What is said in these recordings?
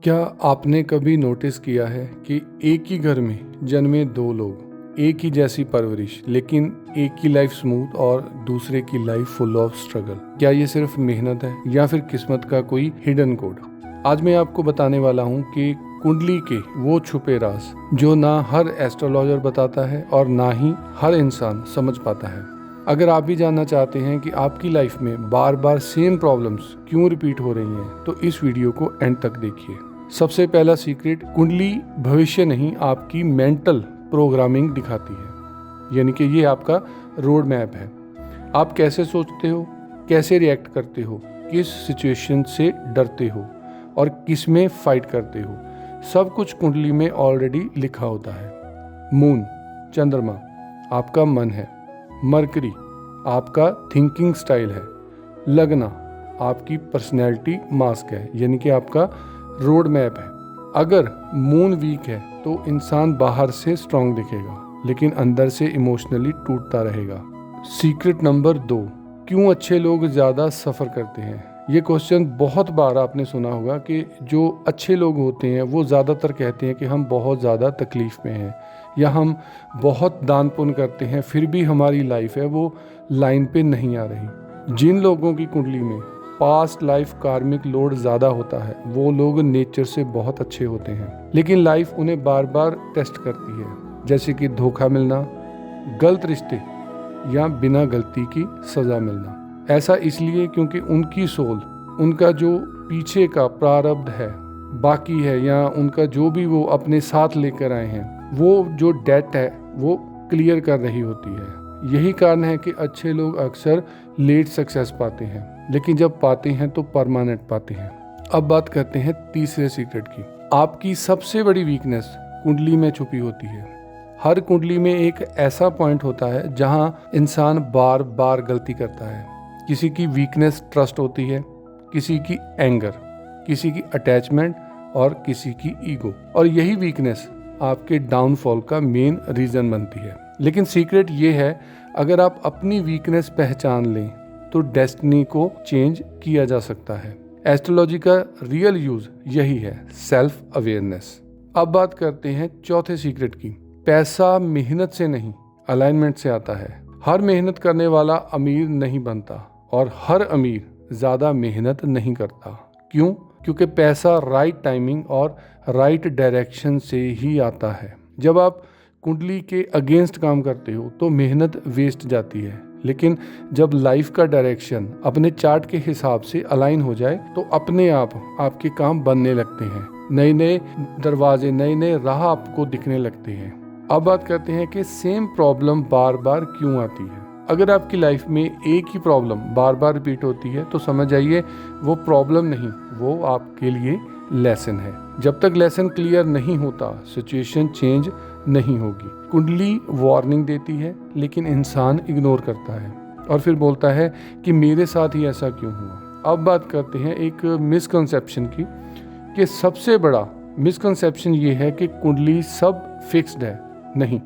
क्या आपने कभी नोटिस किया है कि एक ही घर में जन्मे दो लोग, एक ही जैसी परवरिश, लेकिन एक की लाइफ स्मूथ और दूसरे की लाइफ फुल ऑफ स्ट्रगल? क्या ये सिर्फ मेहनत है या फिर किस्मत का कोई हिडन कोड? आज मैं आपको बताने वाला हूँ कि कुंडली के वो छुपे राज जो ना हर एस्ट्रोलॉजर बताता है और ना ही हर इंसान समझ पाता है। अगर आप भी जानना चाहते हैं कि आपकी लाइफ में बार बार सेम प्रॉब्लम्स क्यों रिपीट हो रही हैं, तो इस वीडियो को एंड तक देखिए। सबसे पहला सीक्रेट, कुंडली भविष्य नहीं, आपकी मेंटल प्रोग्रामिंग दिखाती है। यानी कि ये आपका रोड मैप है। आप कैसे सोचते हो, कैसे रिएक्ट करते हो, किस सिचुएशन से डरते हो और किस में फाइट करते हो, सब कुछ कुंडली में ऑलरेडी लिखा होता है। मून, चंद्रमा आपका मन है। मरकरी आपका थिंकिंग स्टाइल है। लगना आपकी पर्सनैलिटी मास्क है, यानी कि आपका रोड मैप है। अगर मून वीक है तो इंसान बाहर से स्ट्रांग दिखेगा लेकिन अंदर से इमोशनली टूटता रहेगा। सीक्रेट नंबर 2, क्यों अच्छे लोग ज़्यादा सफ़र करते हैं? ये क्वेश्चन बहुत बार आपने सुना होगा कि जो अच्छे लोग होते हैं वो ज़्यादातर कहते हैं कि हम बहुत ज़्यादा तकलीफ़ में हैं या हम बहुत दान पुण्य करते हैं फिर भी हमारी लाइफ है वो लाइन पे नहीं आ रही। जिन लोगों की कुंडली में पास्ट लाइफ कार्मिक लोड ज़्यादा होता है वो लोग नेचर से बहुत अच्छे होते हैं, लेकिन लाइफ उन्हें बार बार टेस्ट करती है, जैसे कि धोखा मिलना, गलत रिश्ते या बिना गलती की सज़ा मिलना। ऐसा इसलिए क्योंकि उनकी सोल, उनका जो पीछे का प्रारब्ध है बाकी है, या उनका जो भी वो अपने साथ लेकर आए हैं वो जो डेट है वो क्लियर कर रही होती है। यही कारण है कि अच्छे लोग अक्सर लेट सक्सेस पाते हैं, लेकिन जब पाते हैं तो परमानेंट पाते हैं। अब बात करते हैं तीसरे सीक्रेट की। आपकी सबसे बड़ी वीकनेस कुंडली में छुपी होती है। हर कुंडली में एक ऐसा पॉइंट होता है जहां इंसान बार बार गलती करता है। किसी की वीकनेस ट्रस्ट होती है, किसी की एंगर, किसी की अटैचमेंट और किसी की ईगो। और यही वीकनेस आपके डाउनफॉल का मेन रीजन बनती है। लेकिन सीक्रेट ये है, अगर आप अपनी वीकनेस पहचान लें तो डेस्टिनी को चेंज किया जा सकता है। एस्ट्रोलॉजी का रियल यूज यही है, सेल्फ अवेयरनेस। अब बात करते हैं चौथे सीक्रेट की। पैसा मेहनत से नहीं, अलाइनमेंट से आता है। हर मेहनत करने वाला अमीर नहीं बनता और हर अमीर ज्यादा मेहनत नहीं करता। क्यों? क्योंकि पैसा राइट टाइमिंग और राइट डायरेक्शन से ही आता है। जब आप कुंडली के अगेंस्ट काम करते हो तो मेहनत वेस्ट जाती है, लेकिन जब लाइफ का डायरेक्शन अपने चार्ट के हिसाब से अलाइन हो जाए तो अपने आप आपके काम बनने लगते हैं। नए नए दरवाजे, नए नए राह आपको दिखने लगते हैं। अब बात करते हैं कि सेम प्रॉब्लम बार बार क्यों आती है। अगर आपकी लाइफ में एक ही प्रॉब्लम बार बार रिपीट होती है तो समझ जाइए वो प्रॉब्लम नहीं, वो आपके लिए लेसन है। जब तक लेसन क्लियर नहीं होता सिचुएशन चेंज नहीं होगी। कुंडली वार्निंग देती है लेकिन इंसान इग्नोर करता है और फिर बोलता है कि मेरे साथ ही ऐसा क्यों हुआ। अब बात करते हैं एक मिसकंसेप्शन की, कि सबसे बड़ा मिसकंसेप्शन ये है कि कुंडली सब फिक्स्ड है। नहीं,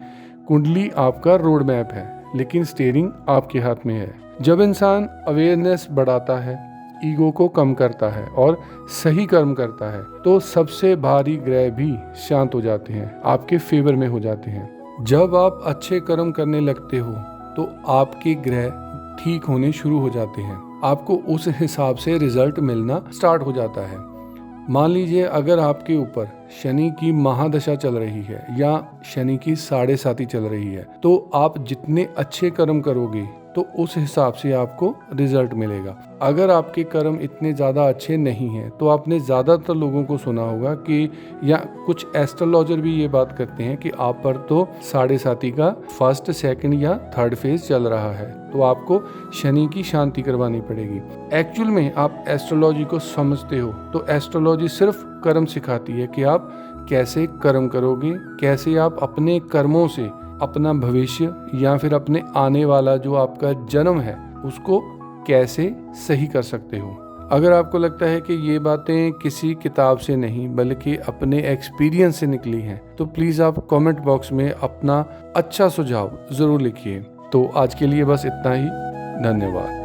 कुंडली आपका रोड मैप है लेकिन स्टीयरिंग आपके हाथ में है। जब इंसान अवेयरनेस बढ़ाता है, ईगो को कम करता है और सही कर्म करता है तो सबसे भारी ग्रह भी शांत हो जाते हैं, आपके फेवर में हो जाते हैं। जब आप अच्छे कर्म करने लगते हो तो आपके ग्रह ठीक होने शुरू हो जाते हैं, आपको उस हिसाब से रिजल्ट मिलना स्टार्ट हो जाता है। मान लीजिए अगर आपके ऊपर शनि की महादशा चल रही है या शनि की 7.5 चल रही है तो आप जितने अच्छे कर्म करोगे तो उस हिसाब से आपको रिजल्ट मिलेगा। अगर आपके कर्म इतने ज़्यादा अच्छे नहीं हैं तो आपने ज़्यादातर लोगों को सुना होगा कि, या कुछ एस्ट्रोलॉजर भी ये बात करते हैं कि आप पर तो 7.5 का फर्स्ट, सेकंड या थर्ड फेज चल रहा है तो आपको शनि की शांति करवानी पड़ेगी। एक्चुअल में आप एस्ट्रोलॉजी को समझते हो तो एस्ट्रोलॉजी सिर्फ कर्म सिखाती है कि आप कैसे कर्म करोगे, कैसे आप अपने कर्मों से अपना भविष्य या फिर अपने आने वाला जो आपका जन्म है उसको कैसे सही कर सकते हो। अगर आपको लगता है कि ये बातें किसी किताब से नहीं बल्कि अपने एक्सपीरियंस से निकली हैं तो प्लीज़ आप कमेंट बॉक्स में अपना अच्छा सुझाव ज़रूर लिखिए। तो आज के लिए बस इतना ही। धन्यवाद।